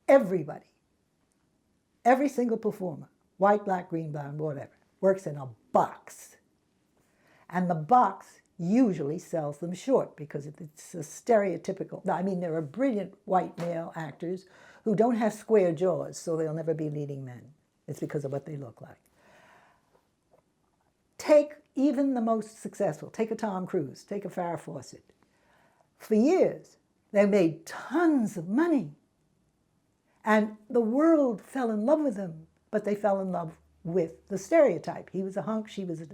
Everybody, every single performer, white, black, green, brown, whatever, works in a box. And the box usually sells them short because it's a stereotypical. I mean, there are brilliant white male actors who don't have square jaws, so they'll never be leading men. It's because of what they look like. Take even the most successful, take a Tom Cruise, take a Farrah Fawcett. For years, they made tons of money. And the world fell in love with them, but they fell in love with the stereotype. He was a hunk, she was a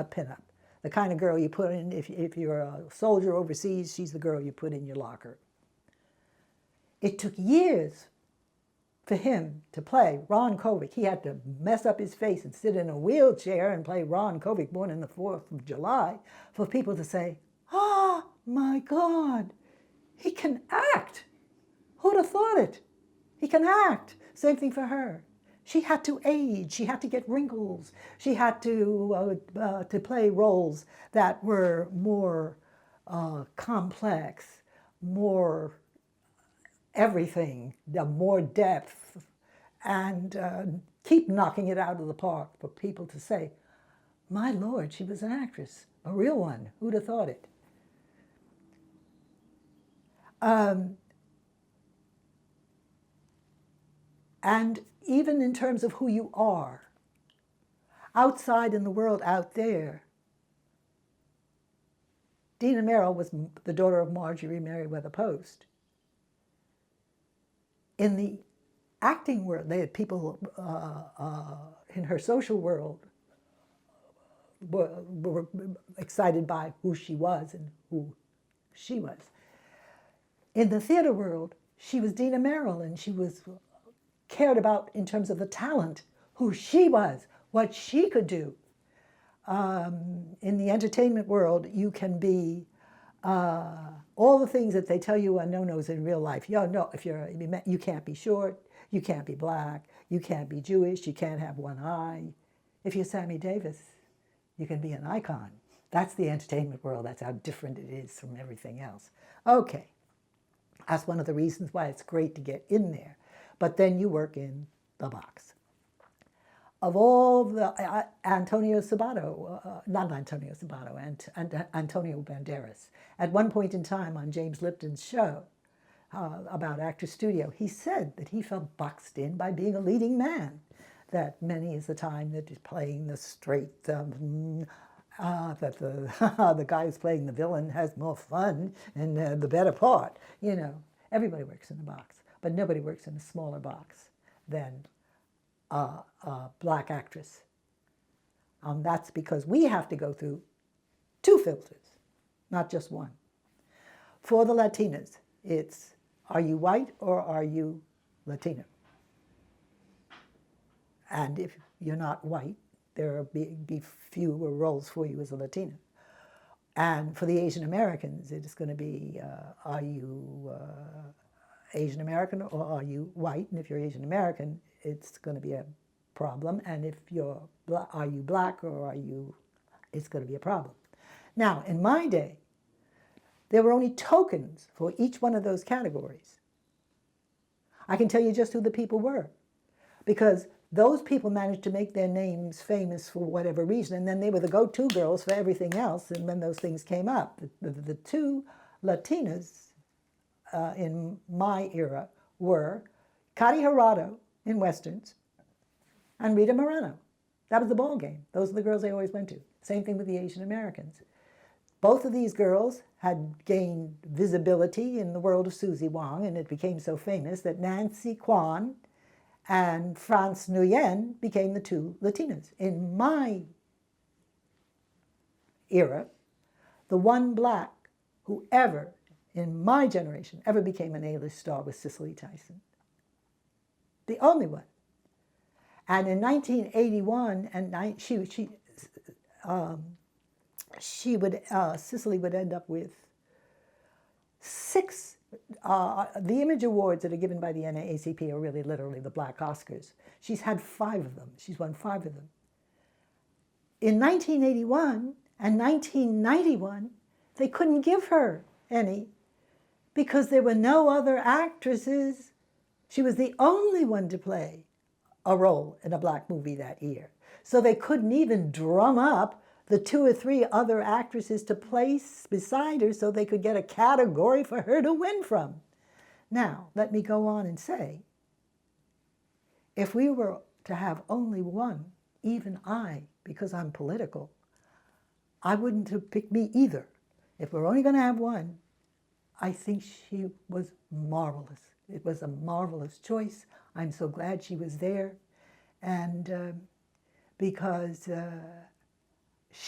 pinup. The kind of girl you put in, if you're a soldier overseas, she's the girl you put in your locker. It took years for him to play Ron Kovic. He had to mess up his face and sit in a wheelchair and play Ron Kovic, born in the 4th of July, for people to say, oh my God, he can act. Who'd have thought it? He can act. Same thing for her. She had to age. She had to get wrinkles. She had to play roles that were more complex, more everything, more depth, and keep knocking it out of the park for people to say, my Lord, she was an actress, a real one. Who'd have thought it? And even in terms of who you are, outside in the world out there, Dina Merrill was the daughter of Marjorie Merriweather Post. In the acting world, they had people in her social world were excited by who she was and who she was. In the theater world, she was Dina Merrill, and she was cared about in terms of the talent, who she was, what she could do. In the entertainment world, you can be all the things that they tell you are no-nos in real life. You can't be short, you can't be black, you can't be Jewish, you can't have one eye. If you're Sammy Davis, you can be an icon. That's the entertainment world. That's how different it is from everything else. Okay, that's one of the reasons why it's great to get in there. But then you work in the box. Of all the, Antonio Sabato, not Antonio Sabato, and Antonio Banderas, at one point in time on James Lipton's show about Actors Studio, he said that he felt boxed in by being a leading man, that many is the time that he's playing the straight, that the guy who's playing the villain has more fun and the better part. You know, everybody works in the box. But nobody works in a smaller box than a black actress. That's because we have to go through 2 filters, not just one. For the Latinas, it's, are you white or are you Latino? And if you're not white, there will be fewer roles for you as a Latina. And for the Asian Americans, it's going to be, are you Asian American or are you white? And if you're Asian American, it's going to be a problem. And if you're are you black or are you, it's going to be a problem. Now, in my day, there were only tokens for each one of those categories. I can tell you just who the people were, because those people managed to make their names famous for whatever reason, and then they were the go-to girls for everything else. And when those things came up, the 2 Latinas in my era were Cari Gerardo in Westerns and Rita Moreno. That was the ball game. Those are the girls they always went to. Same thing with the Asian Americans. Both of these girls had gained visibility in the world of Susie Wong, and it became so famous that Nancy Kwan and France Nguyen became the 2 Latinas. In my era, the one black who ever, in my generation, ever became an A-list star was Cicely Tyson. The only one. And in 1981, Cicely would end up with 6, the Image Awards that are given by the NAACP are really literally the Black Oscars. She's had 5 of them. She's won 5 of them. In 1981 and 1991, they couldn't give her any because there were no other actresses. She was the only one to play a role in a black movie that year. So they couldn't even drum up the 2 or 3 other actresses to place beside her so they could get a category for her to win from. Now, let me go on and say, if we were to have only one, even I, because I'm political, I wouldn't have picked me either. If we're only going to have one, I think she was marvelous. It was a marvelous choice. I'm so glad she was there. And because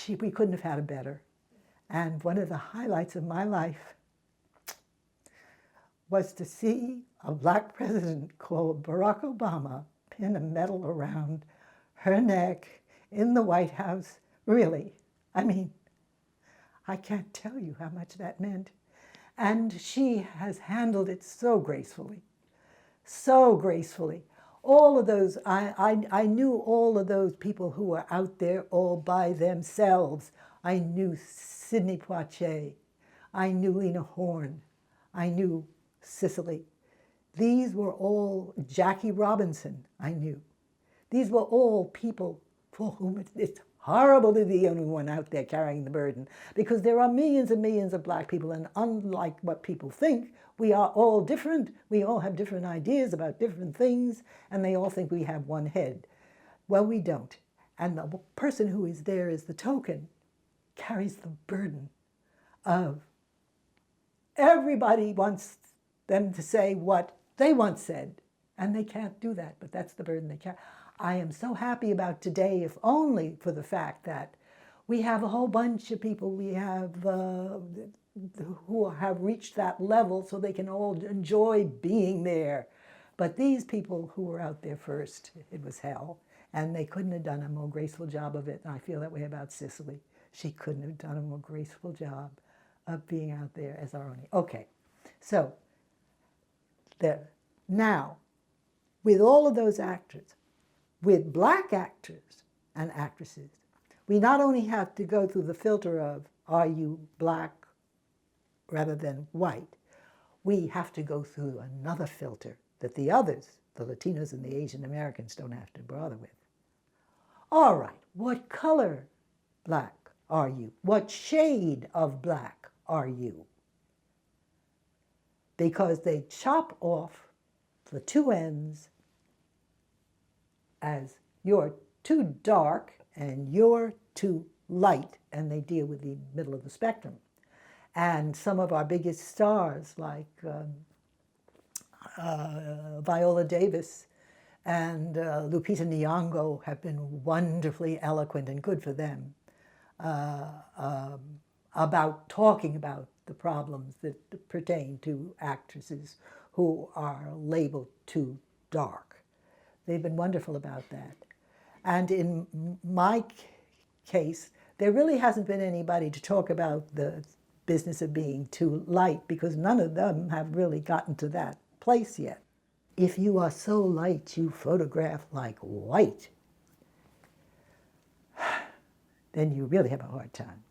we couldn't have had a better. And one of the highlights of my life was to see a black president called Barack Obama pin a medal around her neck in the White House. Really, I mean, I can't tell you how much that meant. And she has handled it so gracefully, so gracefully. All of those, I knew all of those people who were out there all by themselves. I knew Sidney Poitier. I knew Lena Horne. I knew Cicely. These were all, Jackie Robinson, I knew. These were all people for whom it's horrible to be the only one out there carrying the burden, because there are millions and millions of black people, and unlike what people think, we are all different. We all have different ideas about different things, and they all think we have one head. Well, we don't. And the person who is there as the token carries the burden of everybody wants them to say what they once said, and they can't do that, but that's the burden they carry. I am so happy about today, if only for the fact that we have a whole bunch of people we have who have reached that level so they can all enjoy being there. But these people who were out there first, it was hell, and they couldn't have done a more graceful job of it. And I feel that way about Cicely. She couldn't have done a more graceful job of being out there as our own. Okay, so now, with all of those actors, with black actors and actresses, we not only have to go through the filter of, are you black rather than white, we have to go through another filter that the others, the Latinos and the Asian Americans, don't have to bother with. All right, what color black are you? What shade of black are you? Because they chop off the two ends as you're too dark and you're too light, and they deal with the middle of the spectrum. And some of our biggest stars, like Viola Davis and Lupita Nyong'o, have been wonderfully eloquent, and good for them, about talking about the problems that pertain to actresses who are labeled too dark. They've been wonderful about that. And in my case, there really hasn't been anybody to talk about the business of being too light, because none of them have really gotten to that place yet. If you are so light you photograph like white, then you really have a hard time.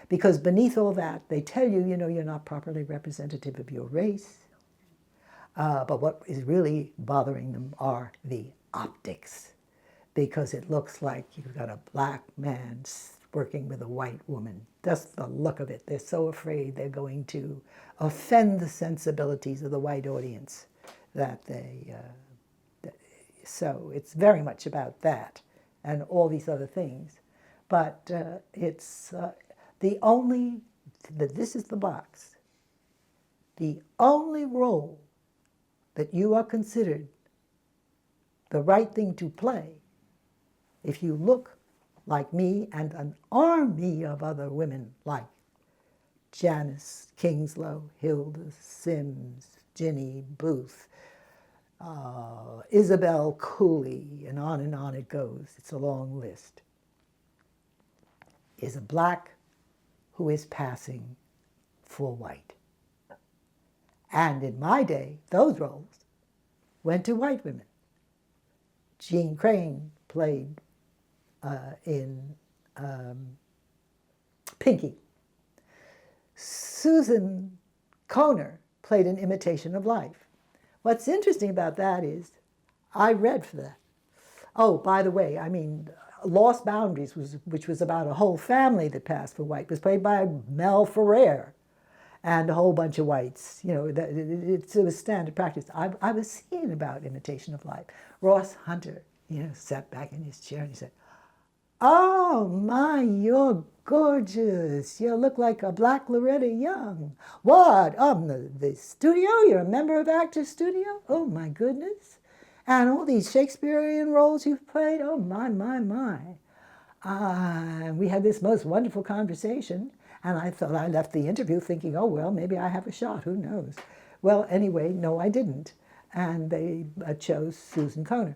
Because beneath all that, they tell you, you know, you're not properly representative of your race. But what is really bothering them are the optics, because it looks like you've got a black man working with a white woman. Just the look of it. They're so afraid they're going to offend the sensibilities of the white audience that they... so it's very much about that and all these other things. But it's the only... This is the box. The only role that you are considered the right thing to play, if you look like me and an army of other women like Janice Kingslow, Hilda Sims, Ginny Booth, Isabel Cooley, and on it goes. It's a long list. Is a black who is passing for white. And in my day, those roles went to white women. Jean Crane played in Pinky. Susan Kohner played an imitation of life. What's interesting about that is I read for that. Oh, by the way, I mean, Lost Boundaries, which was about a whole family that passed for white, was played by Mel Ferrer and a whole bunch of whites. You know, it was standard practice. I was seeing about imitation of life. Ross Hunter, you know, sat back in his chair and he said, "Oh my, you're gorgeous. You look like a black Loretta Young. What? The studio? You're a member of Actors Studio? Oh my goodness. And all these Shakespearean roles you've played? Oh my, my, my." We had this most wonderful conversation, and I thought I left the interview thinking, oh, well, maybe I have a shot. Who knows? Well, anyway, no, I didn't. And they chose Susan Kohner.